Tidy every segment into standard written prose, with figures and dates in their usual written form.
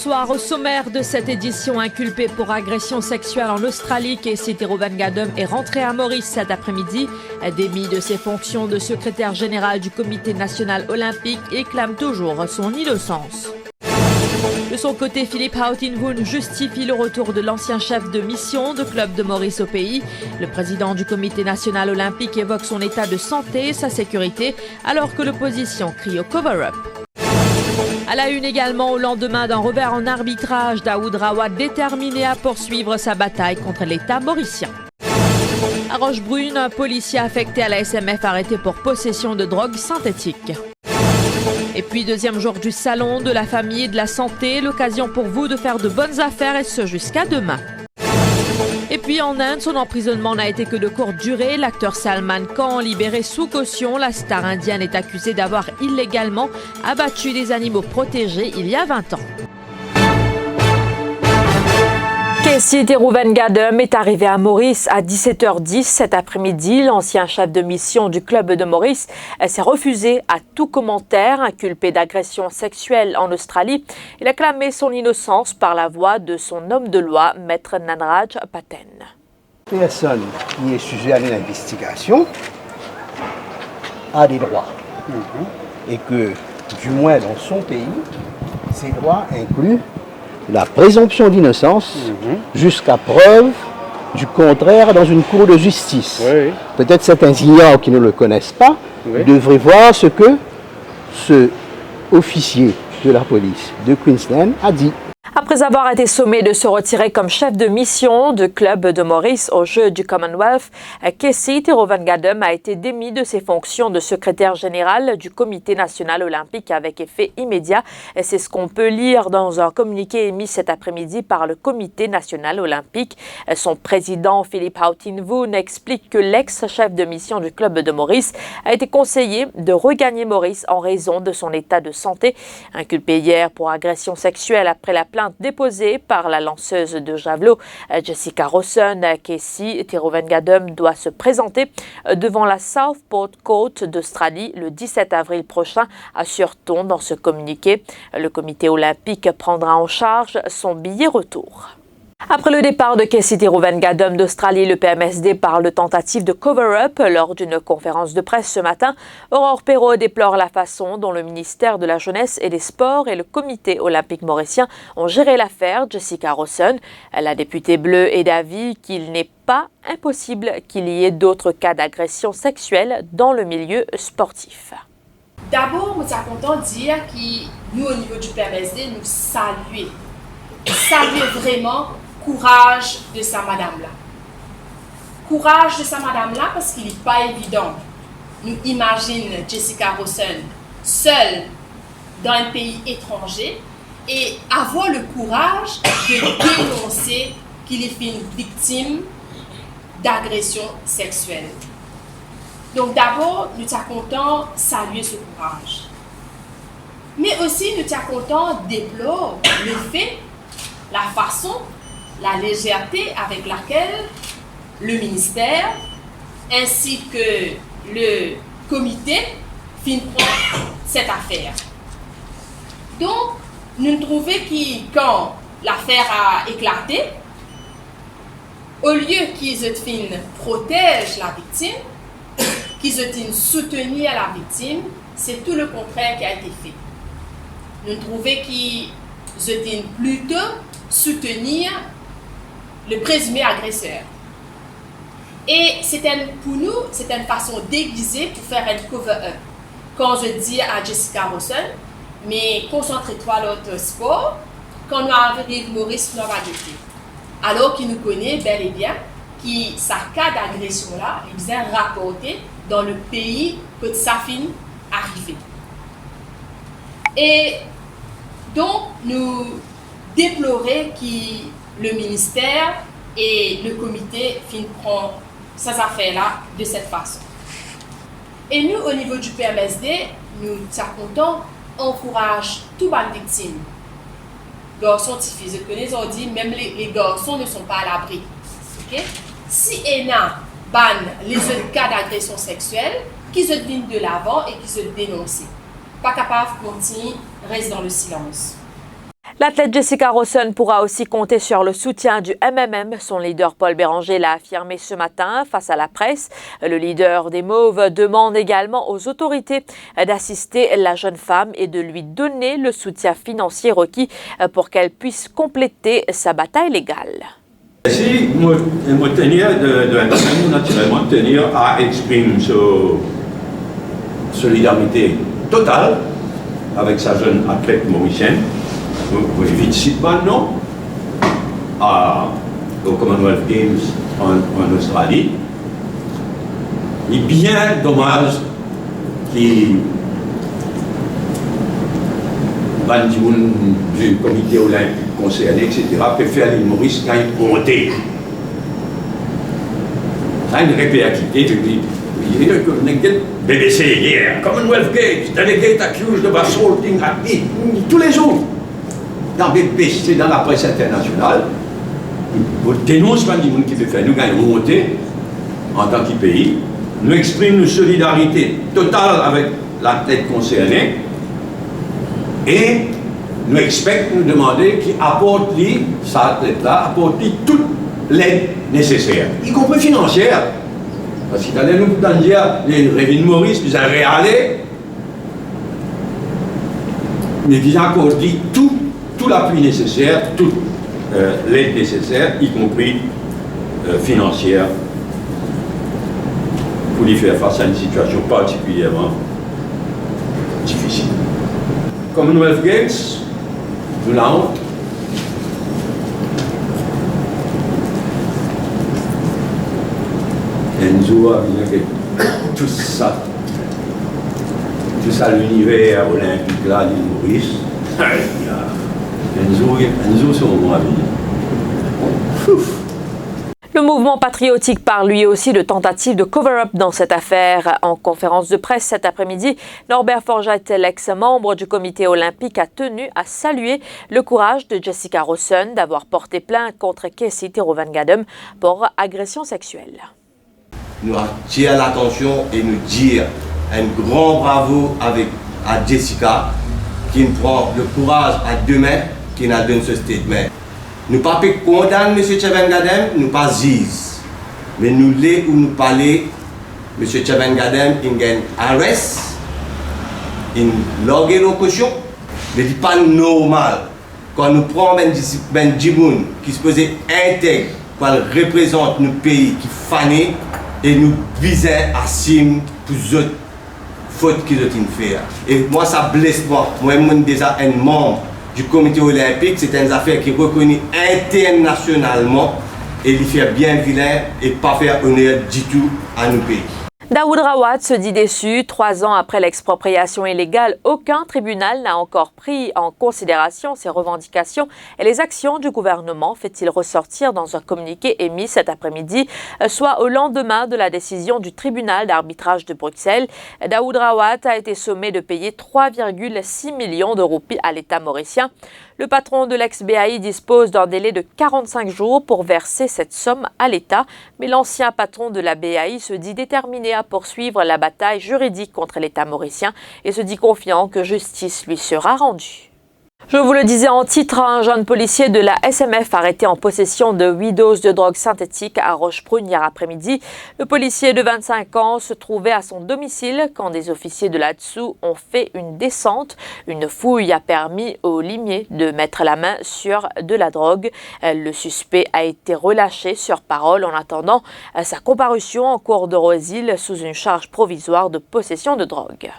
Bonsoir. Au sommaire de cette édition, inculpé pour agression sexuelle en Australie, Casey Terovangadom est rentré à Maurice cet après-midi. Démis de ses fonctions de secrétaire général du Comité national olympique et clame toujours son innocence. De son côté, Philippe Houghton justifie le retour de l'ancien chef de mission de Club de Maurice au pays. Le président du Comité national olympique évoque son état de santé et sa sécurité, alors que l'opposition crie au cover-up. À la une également, au lendemain d'un revers en arbitrage, Daoud Rawa déterminé à poursuivre sa bataille contre l'État mauricien. À Rochebrune, un policier affecté à la SMF arrêté pour possession de drogue synthétique. Et puis, deuxième jour du salon de la famille et de la santé, l'occasion pour vous de faire de bonnes affaires et ce jusqu'à demain. Et puis en Inde, son emprisonnement n'a été que de courte durée. L'acteur Salman Khan, libéré sous caution, la star indienne est accusée d'avoir illégalement abattu des animaux protégés il y a 20 ans. Casey Terovangadom est arrivé à Maurice à 17h10 cet après-midi. L'ancien chef de mission du Club de Maurice s'est refusé à tout commentaire. Inculpé d'agression sexuelle en Australie, il a clamé son innocence par la voix de son homme de loi, Maître Nanraj Paten. Personne qui est sujet à une investigation a des droits. Et que, du moins dans son pays, ces droits incluent la présomption d'innocence jusqu'à preuve du contraire dans une cour de justice. Oui. Peut-être certains ignorants qui ne le connaissent pas devraient voir ce que ce officier de la police de Queensland a dit. Après avoir été sommé de se retirer comme chef de mission du Club de Maurice aux Jeux du Commonwealth, Casey Terovangadom a été démis de ses fonctions de secrétaire général du Comité national olympique avec effet immédiat. C'est ce qu'on peut lire dans un communiqué émis cet après-midi par le Comité national olympique. Son président, Philippe Houghton explique que l'ex-chef de mission du Club de Maurice a été conseillé de regagner Maurice en raison de son état de santé. Inculpé hier pour agression sexuelle après la plainte déposée par la lanceuse de javelot Jessica Rawson, Casey Terovangadom doit se présenter devant la Southport Court d'Australie le 17 avril prochain, assure-t-on dans ce communiqué. Le comité olympique prendra en charge son billet retour. Après le départ de Casey Terovangadom d'Australie, le PMSD parle de tentative de cover-up lors d'une conférence de presse ce matin. Aurore Perrault déplore la façon dont le ministère de la Jeunesse et des Sports et le Comité olympique mauricien ont géré l'affaire Jessica Rawson. La députée bleue est d'avis qu'il n'est pas impossible qu'il y ait d'autres cas d'agression sexuelle dans le milieu sportif. D'abord, nous sommes contents de dire que nous, au niveau du PMSD, nous saluons vraiment courage de sa madame-là. Courage de sa madame-là parce qu'il n'est pas évident. Nous imaginons Jessica Rawson seule dans un pays étranger et avoir le courage de dénoncer qu'il est une victime d'agression sexuelle. Donc d'abord, nous sommes contents de saluer ce courage. Mais aussi, nous sommes contents de déplorer le fait, la façon, la légèreté avec laquelle le ministère ainsi que le comité prend cette affaire. Donc, nous trouvons que quand l'affaire a éclaté, au lieu qu'ils protègent la victime, qu'ils soutenir la victime, c'est tout le contraire qui a été fait. Nous trouvons qu'ils plutôt soutenir le présumé agresseur. Et pour nous, c'est une façon déguisée pour faire un cover-up. Quand je dis à Jessica Rawson, mais concentre-toi sur l'autre sport, quand nous arrivons Maurice, nous va jeter. Alors qu'il nous connaît bel et bien, qui sa cas d'agression-là est bien rapporté dans le pays que ça finit arrivé. Et donc, nous déplorons que le ministère et le comité prennent ces affaires-là de cette façon. Et nous, au niveau du PMSD, nous sommes contents, encourage toutes les victimes. Garçons, filles, je connais, on dit même les garçons ne sont pas à l'abri. Okay? Si ENA banne les autres cas d'agression sexuelle, qu'ils se viennent de l'avant et qu'ils se dénoncent. Pas capable de continuer, reste dans le silence. L'athlète Jessica Rawson pourra aussi compter sur le soutien du MMM. Son leader Paul Béranger l'a affirmé ce matin face à la presse. Le leader des Mauves demande également aux autorités d'assister la jeune femme et de lui donner le soutien financier requis pour qu'elle puisse compléter sa bataille légale. Si je tenir naturellement tenir à exprimer solidarité totale avec sa jeune athlète mauricienne. Vous pouvez vite citer maintenant au Commonwealth Games en Australie. Il est bien dommage qu'il du comité olympique concerné, etc., peut faire l'île Maurice quand il monter. Ça a une répercussion. BBC hier, Commonwealth Games, delegate accused of assaulting athlete, tous les jours. Dans BBC, dans la presse internationale, vous dénoncez pas du monde qui peut faire. Nous gagnons monter en tant que pays. Nous exprimons une solidarité totale avec l'athlète concerné. Et nous expectons, nous demander qu'il apporte cet athlète-là, apporte toute l'aide nécessaire, y compris financière. Parce qu'il allait nous dire, les Révin Maurice, puis un réalé, mais qu'il accorde tout l'appui nécessaire, toute l'aide nécessaire, y compris financière, pour lui faire face à une situation particulièrement difficile. Commonwealth Games, nous l'avons. Enzo a bien que tout ça l'univers olympique là, l'île Maurice. Enzo c'est mon ami. Le mouvement patriotique parle lui aussi de tentatives de cover-up dans cette affaire. En conférence de presse cet après-midi, Norbert Forget, l'ex-membre du comité olympique, a tenu à saluer le courage de Jessica Rawson d'avoir porté plainte contre Casey Terovangadom pour agression sexuelle. Nous attirer l'attention et nous dire un grand bravo à Jessica qui prend le courage à deux mains qui nous donne ce statement. Nous ne pouvons pas condamner M. Terovangadom, nous ne pas disent. Mais nous les où nous parlons, M. Terovangadom, il a un arrest, il a une caution, mais ce n'est pas normal. Quand nous prenons un djimoun qui se posait intègre, qui représente nos pays qui fanait, et nous visons à sim pour les autres fautes qu'ils ont fait. Et moi, ça blesse moi. Moi-même, déjà un membre du comité olympique, c'est une affaire qui est reconnue internationalement et il fait bien vilain et pas faire honneur du tout à nos pays. Daoud Rawat se dit déçu. 3 ans après l'expropriation illégale, aucun tribunal n'a encore pris en considération ses revendications et les actions du gouvernement, fait-il ressortir dans un communiqué émis cet après-midi, soit au lendemain de la décision du tribunal d'arbitrage de Bruxelles. Daoud Rawat a été sommé de payer 3,6 millions de roupies à l'État mauricien. Le patron de l'ex-BAI dispose d'un délai de 45 jours pour verser cette somme à l'État, mais l'ancien patron de la BAI se dit déterminé à poursuivre la bataille juridique contre l'État mauricien et se dit confiant que justice lui sera rendue. Je vous le disais en titre, un jeune policier de la SMF arrêté en possession de 8 doses de drogue synthétique à Rochebrune hier après-midi. Le policier de 25 ans se trouvait à son domicile quand des officiers de l'ADSU ont fait une descente. Une fouille a permis au limier de mettre la main sur de la drogue. Le suspect a été relâché sur parole en attendant sa comparution en cour de Rosil sous une charge provisoire de possession de drogue.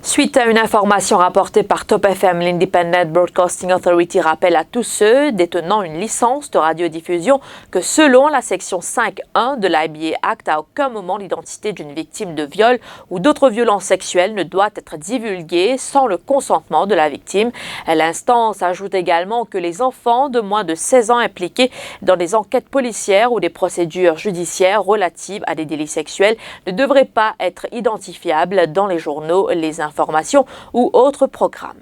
Suite à une information rapportée par Top FM, l'Independent Broadcasting Authority rappelle à tous ceux détenant une licence de radiodiffusion que selon la section 5.1 de l'IBA Act, à aucun moment l'identité d'une victime de viol ou d'autres violences sexuelles ne doit être divulguée sans le consentement de la victime. L'instance ajoute également que les enfants de moins de 16 ans impliqués dans des enquêtes policières ou des procédures judiciaires relatives à des délits sexuels ne devraient pas être identifiables dans les journaux, les informations ou autres programmes.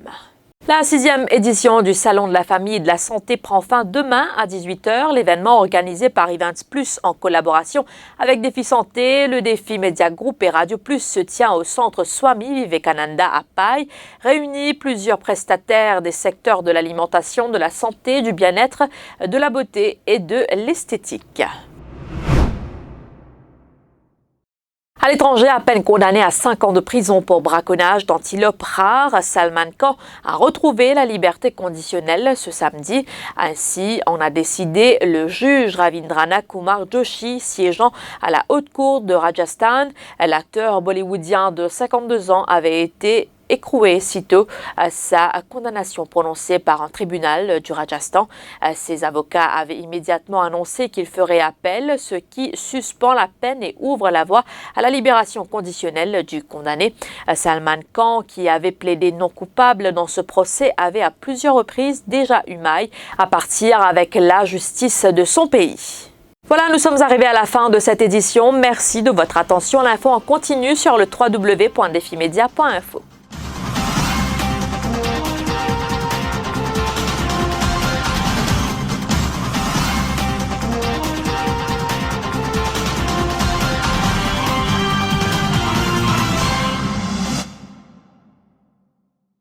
La 6e édition du Salon de la famille et de la santé prend fin demain à 18h. L'événement organisé par Events Plus en collaboration avec Défi Santé, le Défi Média Group et Radio Plus se tient au centre Swami Vivekananda à Pai, réunit plusieurs prestataires des secteurs de l'alimentation, de la santé, du bien-être, de la beauté et de l'esthétique. À l'étranger, à peine condamné à 5 ans de prison pour braconnage d'antilopes rares, Salman Khan a retrouvé la liberté conditionnelle ce samedi. Ainsi en a décidé le juge Ravindranath Kumar Joshi, siégeant à la haute cour de Rajasthan. L'acteur bollywoodien de 52 ans avait été écroué sitôt sa condamnation prononcée par un tribunal du Rajasthan. Ses avocats avaient immédiatement annoncé qu'ils feraient appel, ce qui suspend la peine et ouvre la voie à la libération conditionnelle du condamné. Salman Khan, qui avait plaidé non coupable dans ce procès, avait à plusieurs reprises déjà eu maille à partir avec la justice de son pays. Voilà, nous sommes arrivés à la fin de cette édition. Merci de votre attention. L'info en continu sur le www.defimedia.info.